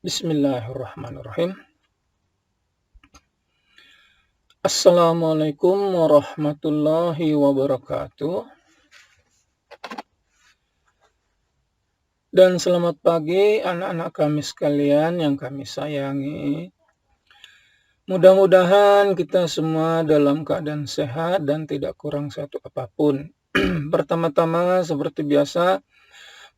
Bismillahirrahmanirrahim. Assalamualaikum warahmatullahi wabarakatuh. Dan selamat pagi anak-anak kami sekalian yang kami sayangi. Mudah-mudahan kita semua dalam keadaan sehat dan tidak kurang satu apapun. Pertama-tama seperti biasa,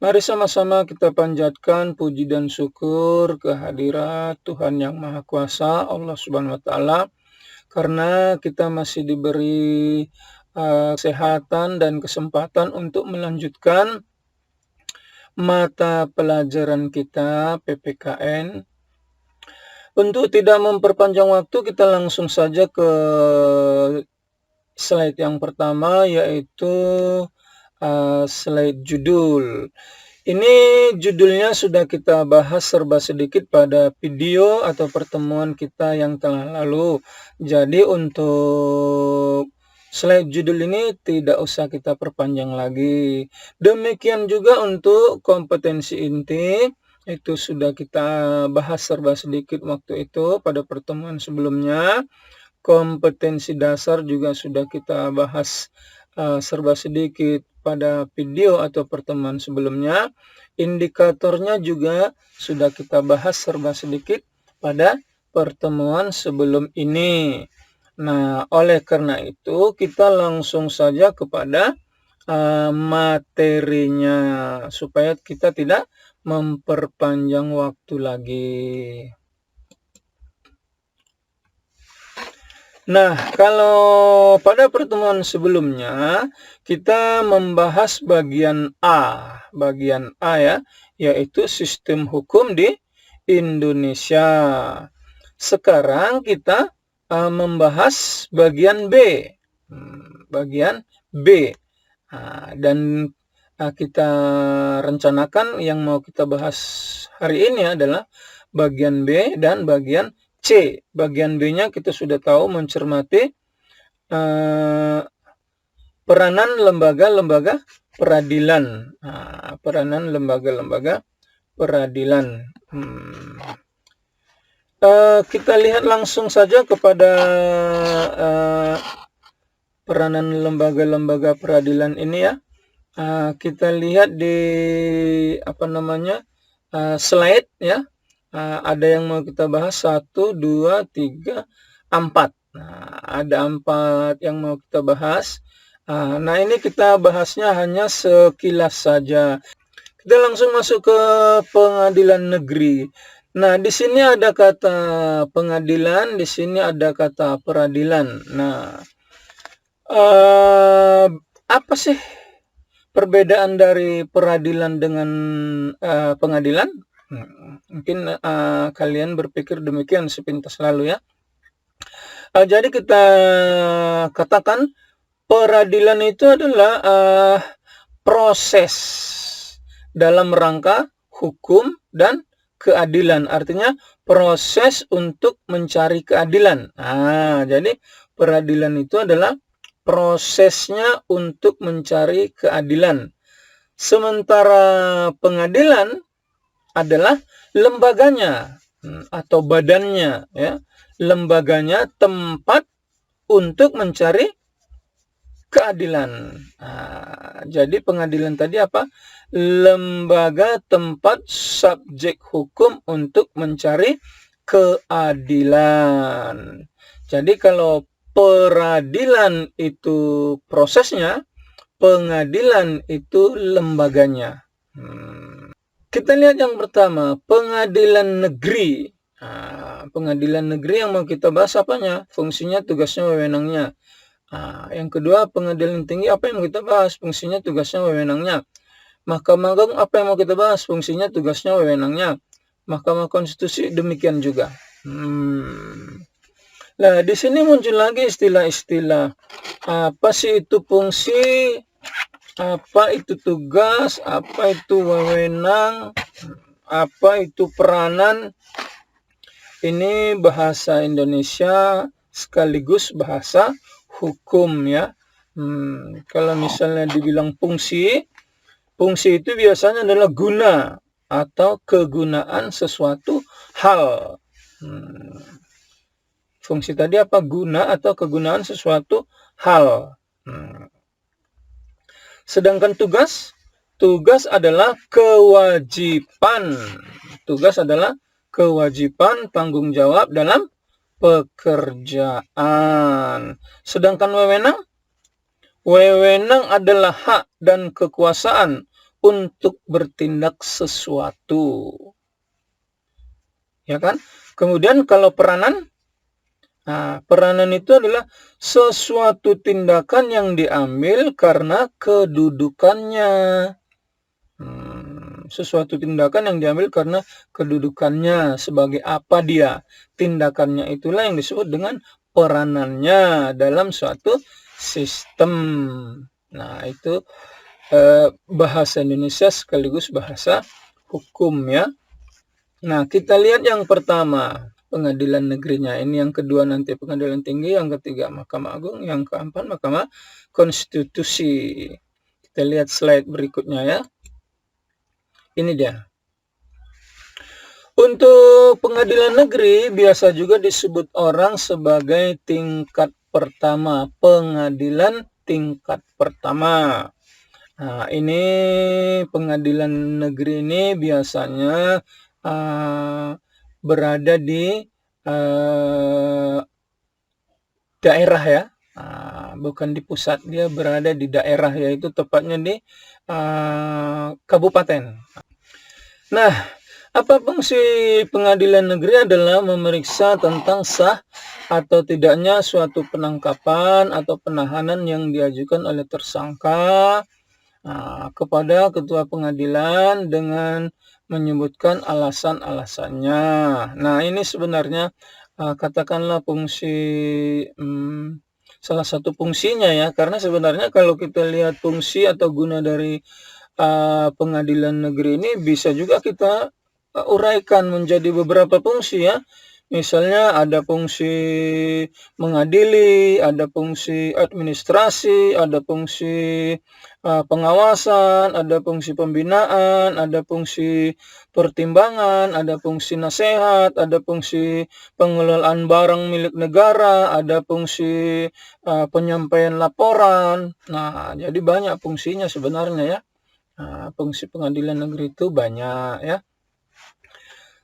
mari sama-sama kita panjatkan puji dan syukur kehadirat Tuhan Yang Maha Kuasa, Allah Subhanahu wa Ta'ala, karena kita masih diberi kesehatan dan kesempatan untuk melanjutkan mata pelajaran kita PPKN. Untuk tidak memperpanjang waktu, kita langsung saja ke slide yang pertama, yaitu slide judul. Ini judulnya sudah kita bahas serba sedikit pada video atau pertemuan kita yang telah lalu. Jadi untuk slide judul ini tidak usah kita perpanjang lagi. Demikian juga untuk kompetensi inti, itu sudah kita bahas serba sedikit waktu itu pada pertemuan sebelumnya. Kompetensi dasar juga sudah kita bahas serba sedikit pada video atau pertemuan sebelumnya. Indikatornya juga sudah kita bahas serba sedikit pada pertemuan sebelum ini. Nah, oleh karena itu kita langsung saja kepada materinya supaya kita tidak memperpanjang waktu lagi. Nah, kalau pada pertemuan sebelumnya kita membahas bagian A ya, yaitu sistem hukum di Indonesia. Sekarang kita membahas bagian B. Dan kita rencanakan yang mau kita bahas hari ini adalah bagian B dan bagian C. Bagian B-nya kita sudah tahu mencermati peranan lembaga-lembaga peradilan. Peranan lembaga-lembaga peradilan. Kita lihat langsung saja kepada peranan lembaga-lembaga peradilan ini ya. Kita lihat di slide ya. Ada yang mau kita bahas 1, 2, 3, 4. Ada 4 yang mau kita bahas. Nah, ini kita bahasnya hanya sekilas saja. Kita langsung masuk ke pengadilan negeri. Nah, di sini ada kata pengadilan, di sini ada kata peradilan. Nah, apa sih perbedaan dari peradilan dengan pengadilan? Mungkin kalian berpikir demikian sepintas lalu ya. Jadi kita katakan peradilan itu adalah proses dalam rangka hukum dan keadilan. Artinya proses untuk mencari keadilan. Jadi peradilan itu adalah prosesnya untuk mencari keadilan. Sementara pengadilan adalah lembaganya atau badannya ya. Lembaganya, tempat untuk mencari keadilan. Jadi pengadilan tadi apa? Lembaga tempat subjek hukum untuk mencari keadilan. Jadi kalau peradilan itu prosesnya, pengadilan itu lembaganya. Kita lihat yang pertama, pengadilan negeri. Pengadilan negeri yang mau kita bahas apanya? Fungsinya, tugasnya, wewenangnya. Yang kedua, pengadilan tinggi, apa yang mau kita bahas? Fungsinya, tugasnya, wewenangnya. Mahkamah Agung, apa yang mau kita bahas? Fungsinya, tugasnya, wewenangnya. Mahkamah Konstitusi, demikian juga. Nah, di sini muncul lagi istilah-istilah. Apa sih itu fungsi? Apa itu tugas? Apa itu wewenang? Apa itu peranan? Ini bahasa Indonesia sekaligus bahasa hukum ya. Kalau misalnya dibilang fungsi itu biasanya adalah guna atau kegunaan sesuatu hal. Fungsi tadi apa? Guna atau kegunaan sesuatu hal. Sedangkan tugas adalah kewajiban. Tugas adalah kewajiban, tanggung jawab dalam pekerjaan. Sedangkan wewenang adalah hak dan kekuasaan untuk bertindak sesuatu. Ya kan? Kemudian kalau peranan, peranan itu adalah sesuatu tindakan yang diambil karena kedudukannya. Sesuatu tindakan yang diambil karena kedudukannya, sebagai apa dia. Tindakannya itulah yang disebut dengan peranannya dalam suatu sistem. Nah, itu bahasa Indonesia sekaligus bahasa hukum ya. Nah, kita lihat yang pertama, pengadilan negerinya. Ini yang kedua nanti pengadilan tinggi, yang ketiga Mahkamah Agung, yang keempat Mahkamah Konstitusi. Kita lihat slide berikutnya ya. Ini dia. Untuk pengadilan negeri biasa juga disebut orang sebagai tingkat pertama, pengadilan tingkat pertama. Nah, ini pengadilan negeri ini biasanya berada di daerah ya, bukan di pusat, dia berada di daerah, yaitu tepatnya di kabupaten. Nah, apa fungsi pengadilan negeri adalah memeriksa tentang sah atau tidaknya suatu penangkapan atau penahanan yang diajukan oleh tersangka kepada ketua pengadilan dengan menyebutkan alasan-alasannya. Nah, ini sebenarnya katakanlah fungsi salah satu fungsinya ya, karena sebenarnya kalau kita lihat fungsi atau guna dari pengadilan negeri ini bisa juga kita uraikan menjadi beberapa fungsi ya. Misalnya ada fungsi mengadili, ada fungsi administrasi, ada fungsi pengawasan, ada fungsi pembinaan, ada fungsi pertimbangan, ada fungsi nasihat, ada fungsi pengelolaan barang milik negara, ada fungsi penyampaian laporan. Nah, jadi banyak fungsinya sebenarnya ya. Fungsi pengadilan negeri itu banyak ya.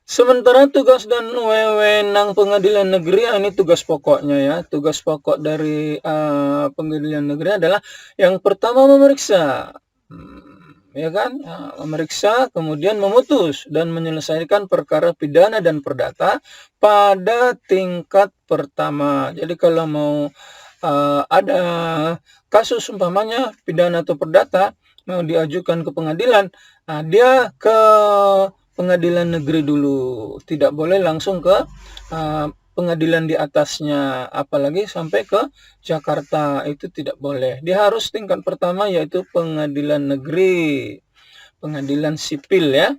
Sementara tugas dan wewenang pengadilan negeri, ini tugas pokoknya ya. Tugas pokok dari pengadilan negeri adalah yang pertama memeriksa, ya kan? Memeriksa, kemudian memutus dan menyelesaikan perkara pidana dan perdata pada tingkat pertama. Jadi kalau mau ada kasus umpamanya pidana atau perdata mau diajukan ke pengadilan, dia ke pengadilan negeri dulu, tidak boleh langsung ke pengadilan di atasnya, apalagi sampai ke Jakarta, itu tidak boleh. Dia harus tingkat pertama, yaitu pengadilan negeri, pengadilan sipil ya.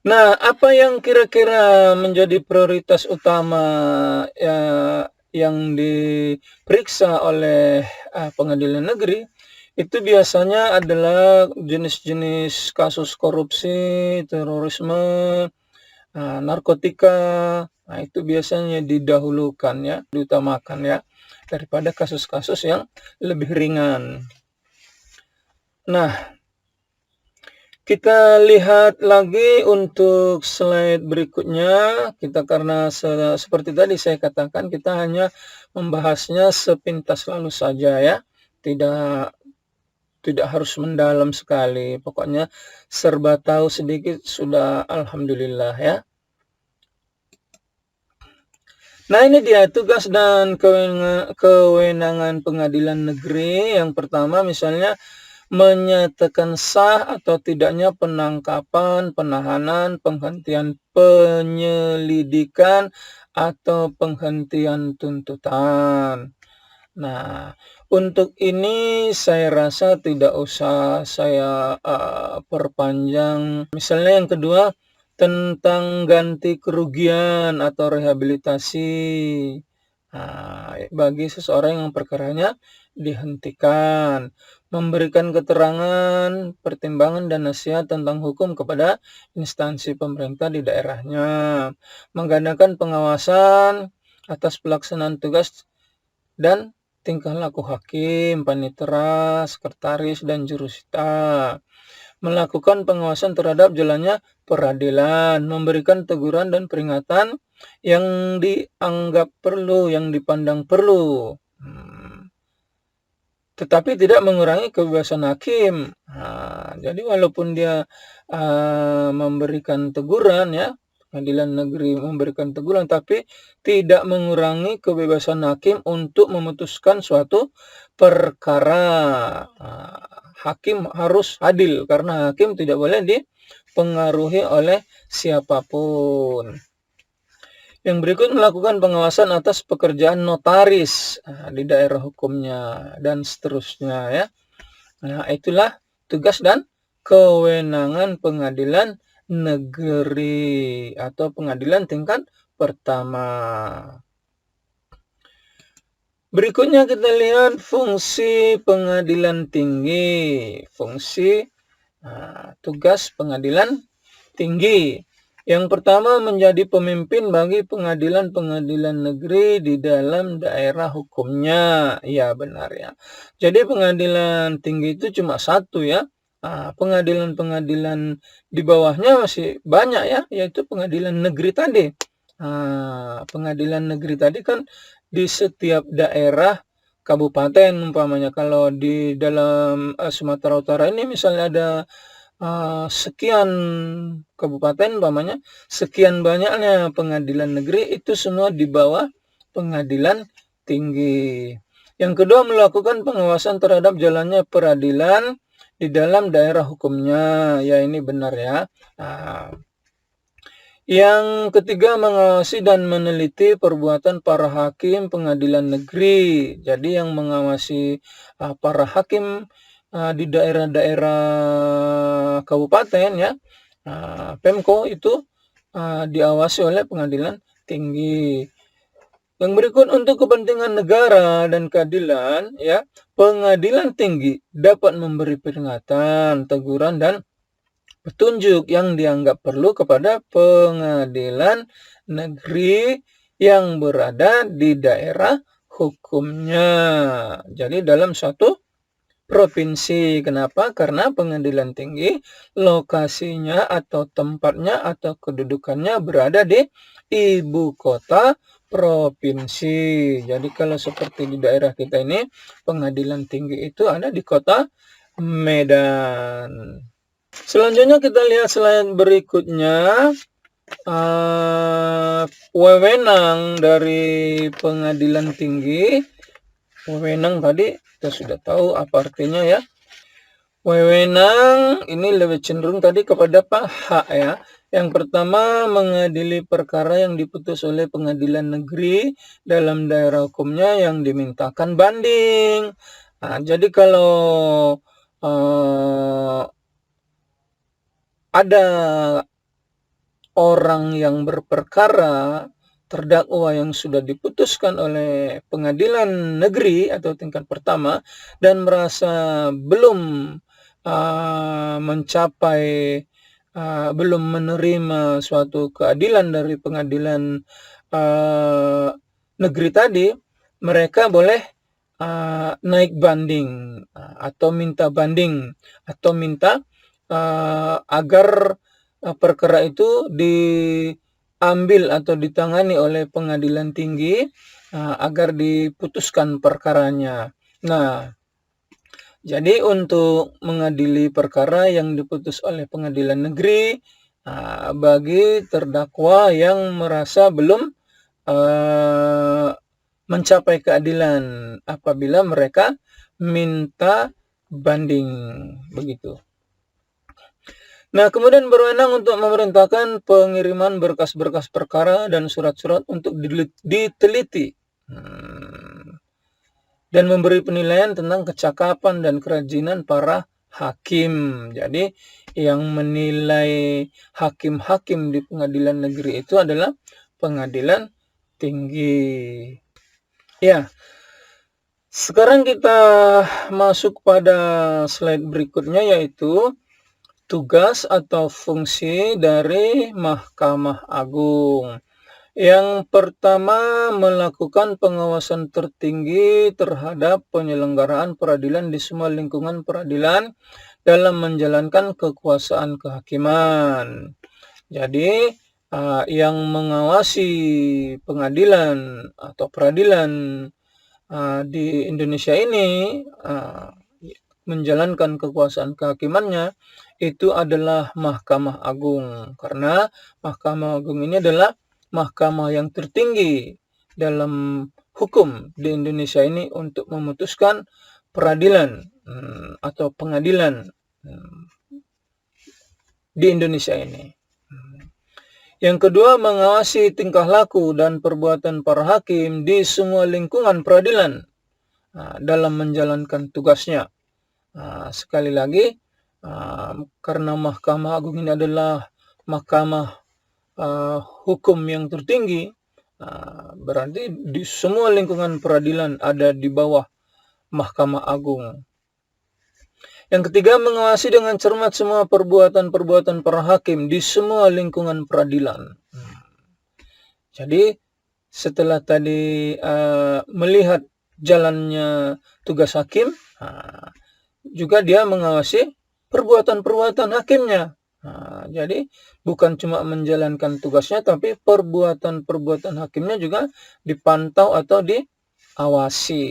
Nah, apa yang kira-kira menjadi prioritas utama yang diperiksa oleh pengadilan negeri? Itu biasanya adalah jenis-jenis kasus korupsi, terorisme, narkotika. Nah, itu biasanya didahulukan ya, diutamakan ya, daripada kasus-kasus yang lebih ringan. Nah, kita lihat lagi untuk slide berikutnya. Kita karena seperti tadi saya katakan, kita hanya membahasnya sepintas lalu saja ya. Tidak harus mendalam sekali, pokoknya serba tahu sedikit sudah alhamdulillah ya. Nah, ini dia tugas dan kewenangan pengadilan negeri. Yang pertama misalnya menyatakan sah atau tidaknya penangkapan, penahanan, penghentian penyelidikan atau penghentian tuntutan. Nah, untuk ini saya rasa tidak usah saya perpanjang. Misalnya yang kedua tentang ganti kerugian atau rehabilitasi bagi seseorang yang perkaranya dihentikan. Memberikan keterangan, pertimbangan, dan nasihat tentang hukum kepada instansi pemerintah di daerahnya. Menggandakan pengawasan atas pelaksanaan tugas dan tingkah laku hakim, panitera, sekretaris, dan jurusita. Melakukan pengawasan terhadap jalannya peradilan, memberikan teguran dan peringatan yang dianggap perlu, yang dipandang perlu. Tetapi tidak mengurangi kebebasan hakim. Jadi walaupun dia memberikan teguran, ya, pengadilan negeri memberikan teguran, tapi tidak mengurangi kebebasan hakim untuk memutuskan suatu perkara. Hakim harus adil karena hakim tidak boleh dipengaruhi oleh siapapun. Yang berikut melakukan pengawasan atas pekerjaan notaris di daerah hukumnya dan seterusnya, ya. Nah, itulah tugas dan kewenangan pengadilan negeri atau pengadilan tingkat pertama. Berikutnya kita lihat fungsi pengadilan tinggi. Fungsi tugas pengadilan tinggi. Yang pertama, menjadi pemimpin bagi pengadilan-pengadilan negeri di dalam daerah hukumnya. Ya, benar, ya. Jadi pengadilan tinggi itu cuma satu, ya. Pengadilan-pengadilan di bawahnya masih banyak, ya, yaitu pengadilan negeri tadi. Pengadilan negeri tadi kan di setiap daerah kabupaten umpamanya. Kalau di dalam Sumatera Utara ini misalnya ada sekian kabupaten umpamanya, sekian banyaknya pengadilan negeri, itu semua di bawah pengadilan tinggi. Yang kedua, melakukan pengawasan terhadap jalannya peradilan di dalam daerah hukumnya. Ya, ini benar, ya. Yang ketiga, mengawasi dan meneliti perbuatan para hakim pengadilan negeri. Jadi yang mengawasi para hakim di daerah-daerah kabupaten, ya, Pemko itu diawasi oleh pengadilan tinggi. Yang berikut, untuk kepentingan negara dan keadilan, ya, pengadilan tinggi dapat memberi peringatan, teguran, dan petunjuk yang dianggap perlu kepada pengadilan negeri yang berada di daerah hukumnya. Jadi dalam suatu provinsi. Kenapa? Karena pengadilan tinggi lokasinya atau tempatnya atau kedudukannya berada di ibu kota provinsi. Jadi kalau seperti di daerah kita ini, pengadilan tinggi itu ada di kota Medan. Selanjutnya kita lihat slide berikutnya. Wewenang dari pengadilan tinggi. Wewenang tadi kita sudah tahu apa artinya, ya. Wewenang ini lebih cenderung tadi kepada hak, ya. Yang pertama, mengadili perkara yang diputus oleh pengadilan negeri dalam daerah hukumnya yang dimintakan banding. Jadi kalau ada orang yang berperkara, terdakwa yang sudah diputuskan oleh pengadilan negeri atau tingkat pertama dan merasa belum belum menerima suatu keadilan dari pengadilan negeri tadi, mereka boleh naik banding atau minta banding atau minta agar perkara itu diambil atau ditangani oleh pengadilan tinggi agar diputuskan perkaranya. Nah, jadi untuk mengadili perkara yang diputus oleh pengadilan negeri bagi terdakwa yang merasa belum mencapai keadilan apabila mereka minta banding, begitu. Nah, kemudian berwenang untuk memerintahkan pengiriman berkas-berkas perkara dan surat-surat untuk diteliti dan memberi penilaian tentang kecakapan dan kerajinan para hakim. Jadi yang menilai hakim-hakim di pengadilan negeri itu adalah pengadilan tinggi. Ya. Sekarang kita masuk pada slide berikutnya, yaitu tugas atau fungsi dari Mahkamah Agung. Yang pertama, melakukan pengawasan tertinggi terhadap penyelenggaraan peradilan di semua lingkungan peradilan dalam menjalankan kekuasaan kehakiman. Jadi, yang mengawasi pengadilan atau peradilan di Indonesia ini menjalankan kekuasaan kehakimannya itu adalah Mahkamah Agung, karena Mahkamah Agung ini adalah mahkamah yang tertinggi dalam hukum di Indonesia ini untuk memutuskan peradilan atau pengadilan di Indonesia ini. Yang kedua, mengawasi tingkah laku dan perbuatan para hakim di semua lingkungan peradilan dalam menjalankan tugasnya. Sekali lagi, karena Mahkamah Agung ini adalah mahkamah hukum yang tertinggi, berarti di semua lingkungan peradilan ada di bawah Mahkamah Agung. Yang ketiga, mengawasi dengan cermat semua perbuatan-perbuatan para hakim di semua lingkungan peradilan. Jadi, setelah tadi melihat jalannya tugas hakim, juga dia mengawasi perbuatan-perbuatan hakimnya. Jadi, bukan cuma menjalankan tugasnya, tapi perbuatan-perbuatan hakimnya juga dipantau atau diawasi.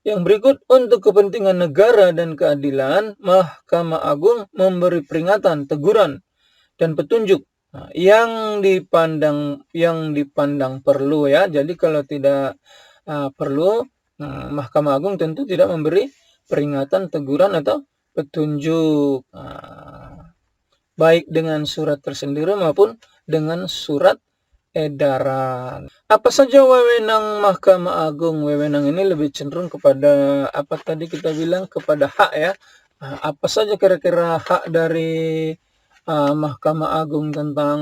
Yang berikut, untuk kepentingan negara dan keadilan, Mahkamah Agung memberi peringatan, teguran, dan petunjuk yang dipandang perlu, ya. Jadi kalau tidak perlu, Mahkamah Agung tentu tidak memberi peringatan, teguran, atau petunjuk, baik dengan surat tersendiri maupun dengan surat edaran. Apa saja wewenang Mahkamah Agung? Wewenang ini lebih cenderung kepada apa tadi kita bilang, kepada hak, ya. Apa saja kira-kira hak dari Mahkamah Agung tentang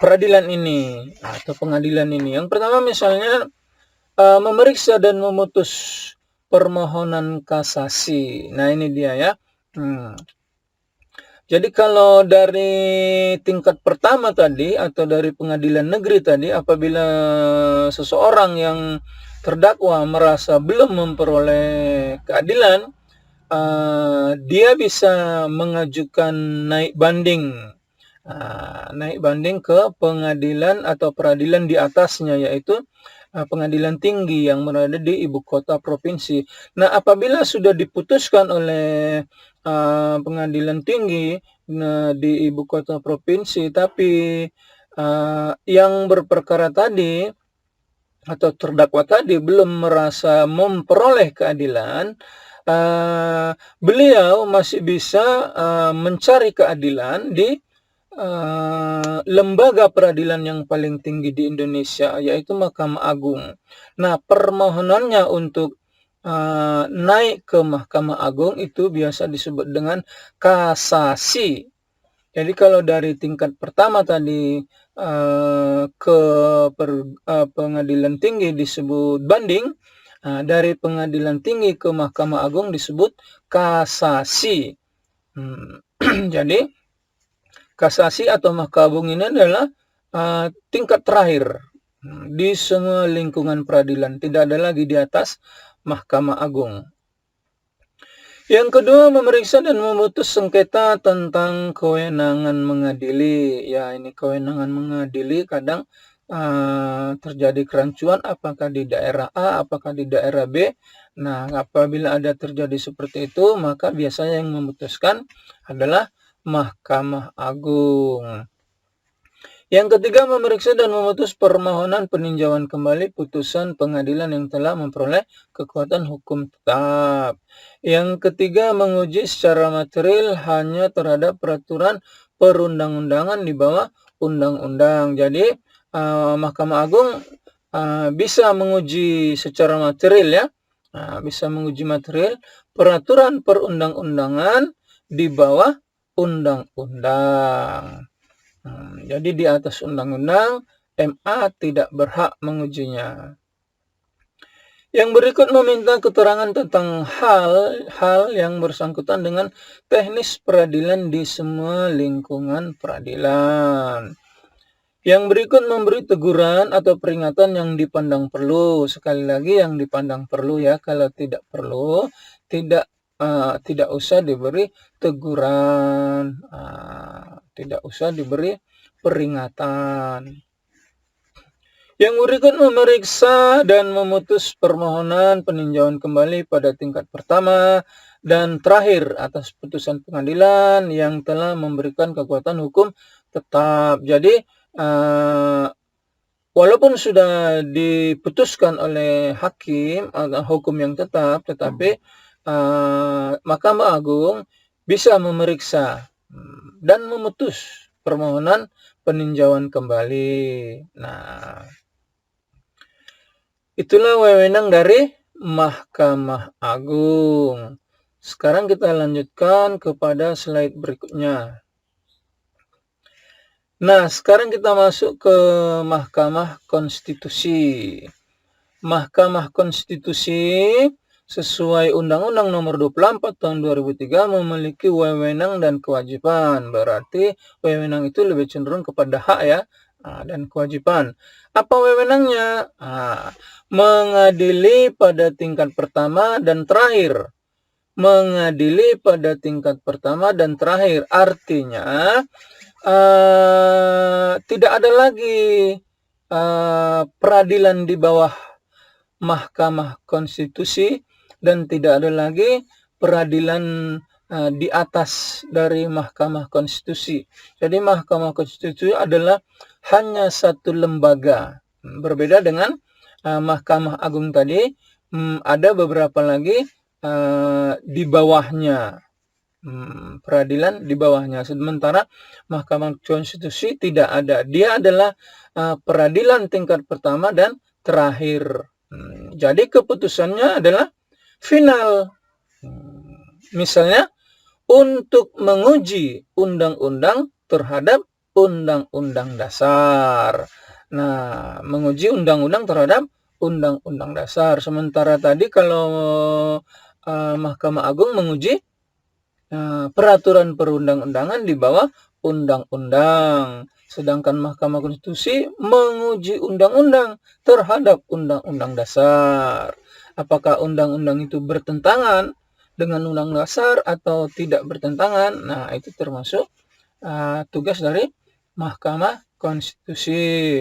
peradilan ini atau pengadilan ini? Yang pertama, misalnya memeriksa dan memutus permohonan kasasi. Nah, ini dia, ya. Jadi kalau dari tingkat pertama tadi atau dari pengadilan negeri tadi, apabila seseorang yang terdakwa merasa belum memperoleh keadilan, dia bisa mengajukan naik banding ke pengadilan atau peradilan di atasnya, yaitu pengadilan tinggi yang berada di ibu kota provinsi. Nah, apabila sudah diputuskan oleh pengadilan tinggi di ibu kota provinsi, tapi yang berperkara tadi atau terdakwa tadi belum merasa memperoleh keadilan, beliau masih bisa mencari keadilan di lembaga peradilan yang paling tinggi di Indonesia, yaitu Mahkamah Agung. Nah, permohonannya untuk naik ke Mahkamah Agung itu biasa disebut dengan kasasi. Jadi kalau dari tingkat pertama tadi ke pengadilan tinggi disebut banding, dari pengadilan tinggi ke Mahkamah Agung disebut kasasi. Jadi kasasi atau Mahkamah Agung ini adalah tingkat terakhir di semua lingkungan peradilan, tidak ada lagi di atas Mahkamah Agung. Yang kedua, memeriksa dan memutus sengketa tentang kewenangan mengadili. Ya, ini kewenangan mengadili kadang terjadi kerancuan, apakah di daerah A, apakah di daerah B. Nah, apabila ada terjadi seperti itu, maka biasanya yang memutuskan adalah Mahkamah Agung. Yang ketiga, memeriksa dan memutus permohonan peninjauan kembali putusan pengadilan yang telah memperoleh kekuatan hukum tetap. Yang ketiga, menguji secara material hanya terhadap peraturan perundang-undangan di bawah undang-undang. Jadi, Mahkamah Agung bisa menguji secara material, ya. Bisa menguji material peraturan perundang-undangan di bawah undang-undang. Jadi di atas undang-undang, MA tidak berhak mengujinya. Yang berikut meminta keterangan tentang hal-hal yang bersangkutan dengan teknis peradilan di semua lingkungan peradilan. Yang berikut memberi teguran atau peringatan yang dipandang perlu. Sekali lagi yang dipandang perlu ya, kalau tidak perlu tidak usah diberi teguran, tidak usah diberi peringatan. Yang berikut memeriksa dan memutus permohonan peninjauan kembali pada tingkat pertama dan terakhir atas putusan pengadilan yang telah memberikan kekuatan hukum tetap. Jadi walaupun sudah diputuskan oleh hakim hukum yang tetap, tetapi Mahkamah Agung bisa memeriksa dan memutus permohonan peninjauan kembali. Nah, itulah wewenang dari Mahkamah Agung. Sekarang kita lanjutkan kepada slide berikutnya. Nah, sekarang kita masuk ke Mahkamah Konstitusi. Mahkamah Konstitusi sesuai Undang-Undang Nomor 24 Tahun 2003 memiliki wewenang dan kewajiban. Berarti wewenang itu lebih cenderung kepada hak ya, dan kewajiban. Apa wewenangnya? Mengadili pada tingkat pertama dan terakhir. Mengadili pada tingkat pertama dan terakhir. Artinya tidak ada lagi peradilan di bawah Mahkamah Konstitusi dan tidak ada lagi peradilan di atas dari Mahkamah Konstitusi. Jadi Mahkamah Konstitusi adalah hanya satu lembaga. Berbeda dengan Mahkamah Agung tadi, ada beberapa lagi di bawahnya. Peradilan di bawahnya. Sementara Mahkamah Konstitusi tidak ada. Dia adalah peradilan tingkat pertama dan terakhir. Jadi keputusannya adalah final. Misalnya untuk menguji undang-undang terhadap undang-undang dasar. Nah, menguji undang-undang terhadap undang-undang dasar. Sementara tadi kalau Mahkamah Agung menguji peraturan perundang-undangan di bawah undang-undang. Sedangkan Mahkamah Konstitusi menguji undang-undang terhadap undang-undang dasar. Apakah undang-undang itu bertentangan dengan undang dasar atau tidak bertentangan? Nah, itu termasuk tugas dari Mahkamah Konstitusi.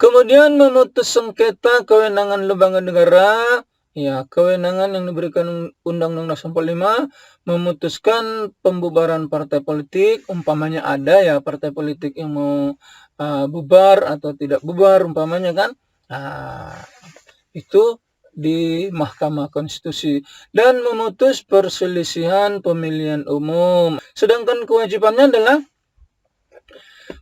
Kemudian memutus sengketa kewenangan lembaga negara. Ya, kewenangan yang diberikan Undang-Undang Dasar 45 memutuskan pembubaran partai politik, umpamanya ada ya partai politik yang mau bubar atau tidak bubar umpamanya kan. Itu di Mahkamah Konstitusi dan memutus perselisihan pemilihan umum. Sedangkan kewajibannya adalah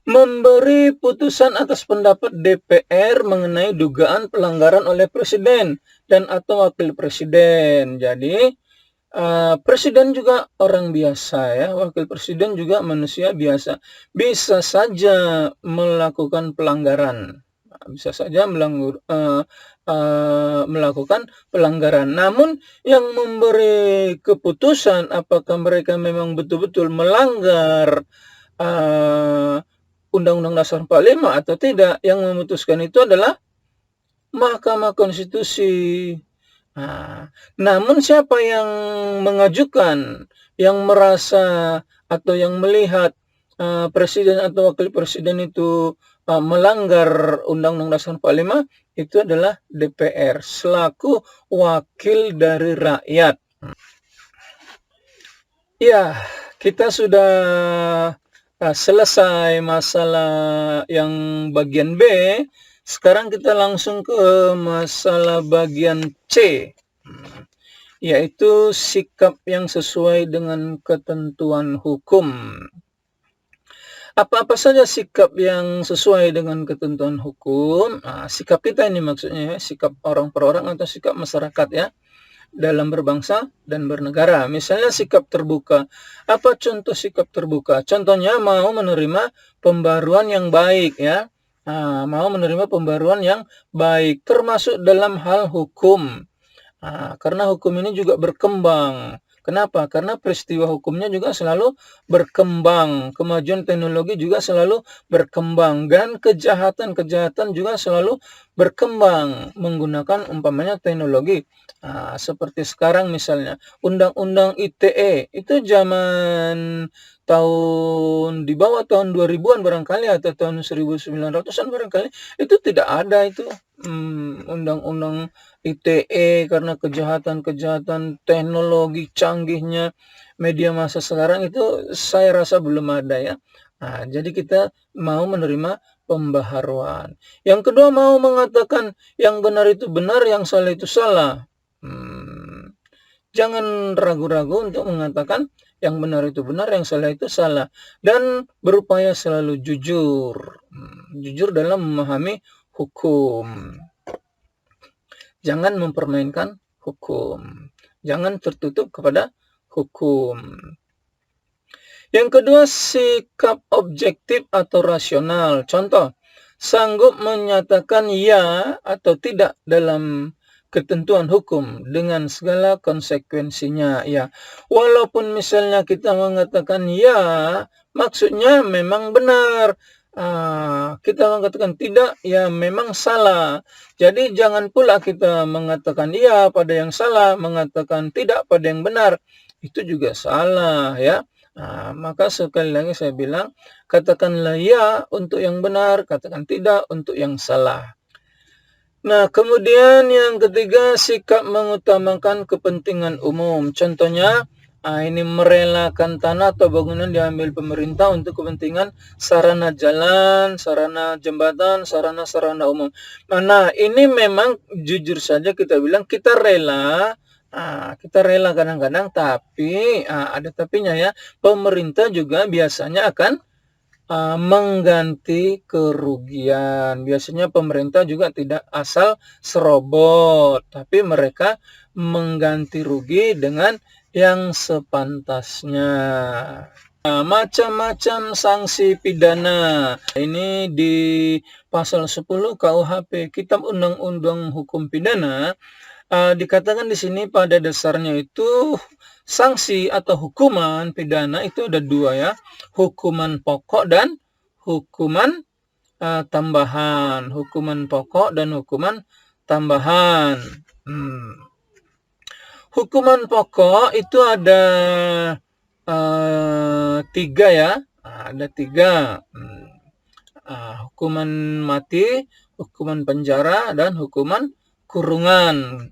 memberi putusan atas pendapat DPR mengenai dugaan pelanggaran oleh presiden dan atau wakil presiden. Jadi presiden juga orang biasa ya, wakil presiden juga manusia biasa. Bisa saja melakukan pelanggaran. Bisa saja melakukan pelanggaran. Namun yang memberi keputusan apakah mereka memang betul-betul melanggar Undang-Undang Dasar 45 atau tidak, yang memutuskan itu adalah Mahkamah Konstitusi. Namun siapa yang mengajukan, yang merasa atau yang melihat presiden atau wakil presiden itu melanggar Undang-Undang Dasar 45, itu adalah DPR selaku wakil dari rakyat. Ya, kita sudah selesai masalah yang bagian B. Sekarang kita langsung ke masalah bagian C, yaitu sikap yang sesuai dengan ketentuan hukum. Apa-apa saja sikap yang sesuai dengan ketentuan hukum. Sikap kita ini maksudnya ya, sikap orang per orang atau sikap masyarakat ya, dalam berbangsa dan bernegara. Misalnya sikap terbuka. Apa contoh sikap terbuka? Contohnya mau menerima pembaruan yang baik ya. mau menerima pembaruan yang baik, termasuk dalam hal hukum. Karena hukum ini juga berkembang. Kenapa? Karena peristiwa hukumnya juga selalu berkembang, kemajuan teknologi juga selalu berkembang, dan kejahatan-kejahatan juga selalu berkembang menggunakan umpamanya teknologi. Seperti sekarang misalnya, Undang-Undang ITE itu zaman di bawah tahun 2000-an barangkali atau tahun 1900-an barangkali, itu tidak ada itu Undang-Undang ITE karena kejahatan-kejahatan teknologi canggihnya media massa sekarang itu saya rasa belum ada ya. Jadi kita mau menerima pembaharuan. Yang kedua mau mengatakan yang benar itu benar, yang salah itu salah. Jangan ragu-ragu untuk mengatakan yang benar itu benar, yang salah itu salah. Dan berupaya selalu jujur. Jujur dalam memahami hukum. Jangan mempermainkan hukum. Jangan tertutup kepada hukum. Yang kedua, sikap objektif atau rasional. Contoh, sanggup menyatakan ya atau tidak dalam ketentuan hukum dengan segala konsekuensinya. Ya, walaupun misalnya kita mengatakan ya, maksudnya memang benar. Kita mengatakan tidak, ya memang salah. Jadi jangan pula kita mengatakan iya pada yang salah, mengatakan tidak pada yang benar. Itu juga salah ya. Maka sekali lagi saya bilang, katakanlah ya untuk yang benar, katakan tidak untuk yang salah. Nah, kemudian yang ketiga, sikap mengutamakan kepentingan umum. Contohnya, ini merelakan tanah atau bangunan diambil pemerintah untuk kepentingan sarana jalan, sarana jembatan, sarana-sarana umum. Nah, ini memang jujur saja kita bilang kita rela kadang-kadang, tapi ada tapinya ya. Pemerintah juga biasanya akan mengganti kerugian. Biasanya pemerintah juga tidak asal serobot, tapi mereka mengganti rugi dengan yang sepantasnya. Macam-macam sanksi pidana. Ini di pasal 10 KUHP, Kitab Undang-Undang Hukum Pidana, dikatakan di sini pada dasarnya itu sanksi atau hukuman pidana itu ada dua ya, hukuman pokok dan hukuman tambahan. Hukuman pokok dan hukuman tambahan. Hukuman pokok itu ada 3 ya, ada 3. Hukuman mati, hukuman penjara, dan hukuman kurungan.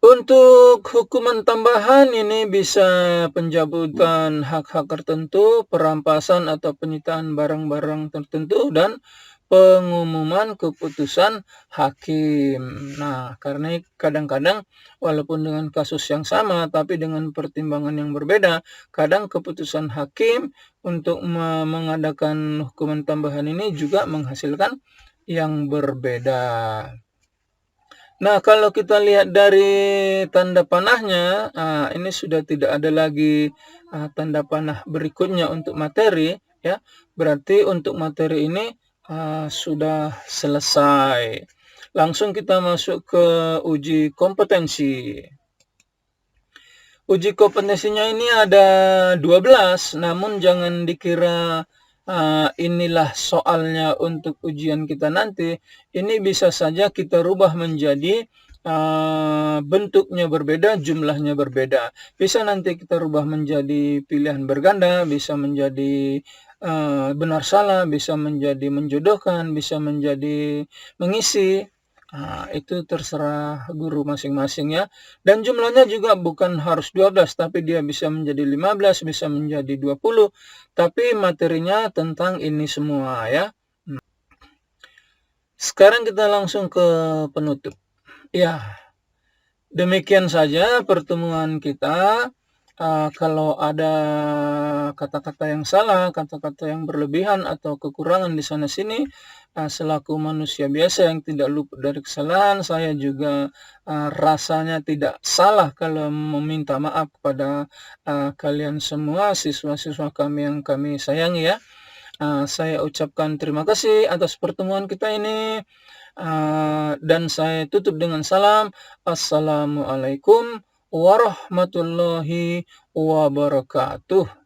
Untuk hukuman tambahan ini bisa pencabutan hak-hak tertentu, perampasan atau penyitaan barang-barang tertentu, dan pengumuman keputusan hakim. Nah, karena kadang-kadang walaupun dengan kasus yang sama tapi dengan pertimbangan yang berbeda, kadang keputusan hakim untuk mengadakan hukuman tambahan ini juga menghasilkan yang berbeda. Nah, kalau kita lihat dari tanda panahnya, ini sudah tidak ada lagi tanda panah berikutnya untuk materi, ya. Berarti untuk materi ini sudah selesai. Langsung kita masuk ke uji kompetensi. Uji kompetensinya ini ada 12, namun jangan dikira inilah soalnya untuk ujian kita nanti. Ini bisa saja kita rubah menjadi bentuknya berbeda, jumlahnya berbeda. Bisa nanti kita rubah menjadi pilihan berganda, bisa menjadi benar salah, bisa menjadi menjodohkan, bisa menjadi mengisi. Itu terserah guru masing-masing ya. Dan jumlahnya juga bukan harus 12, tapi dia bisa menjadi 15, bisa menjadi 20. Tapi materinya tentang ini semua ya. Sekarang kita langsung ke penutup. Ya, demikian saja pertemuan kita. Kalau ada kata-kata yang salah, kata-kata yang berlebihan atau kekurangan di sana-sini, selaku manusia biasa yang tidak luput dari kesalahan, saya juga rasanya tidak salah kalau meminta maaf kepada kalian semua, siswa-siswa kami yang kami sayangi ya. Saya ucapkan terima kasih atas pertemuan kita ini, dan saya tutup dengan salam. Assalamualaikum warahmatullahi wabarakatuh.